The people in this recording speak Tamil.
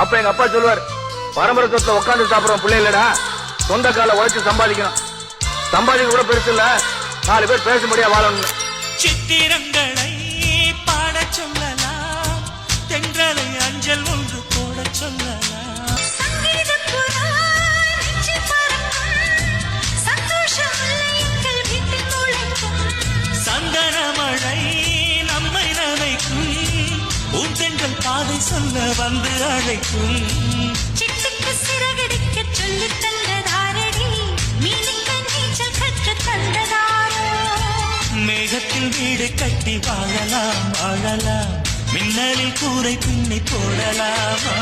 அப்ப எங்க அப்பா சொல்லுவார், பரம்பரை சொத்துல உட்காந்து சாப்பிடுற பிள்ளை இல்லடா, சொந்த கால உழைச்சு சம்பாதிக்கணும். சம்பாதிக்க கூட பெருசு இல்ல, 4 பேர் பேசும்படியா வாழணும். சித்திரங்களை பாட சொல்லலாம், தென்றலை அஞ்சல் ஒன்று போட சொல்லலாம். சந்தன மழை நம்மை நனைக்கும், பூந்தென்றல் பாதை சொல்ல வந்து அழைக்கும். சிட்டுக்கு சிறகடிக்க சொல்லி தந்ததாரடி, மீனுக்கு நீச்சல் கற்று தந்ததாரோ. மேகத்தில் வீடு கட்டி வாழலாம் வாழலாம், மின்னலில் கூரை பின்னி போடலாமா.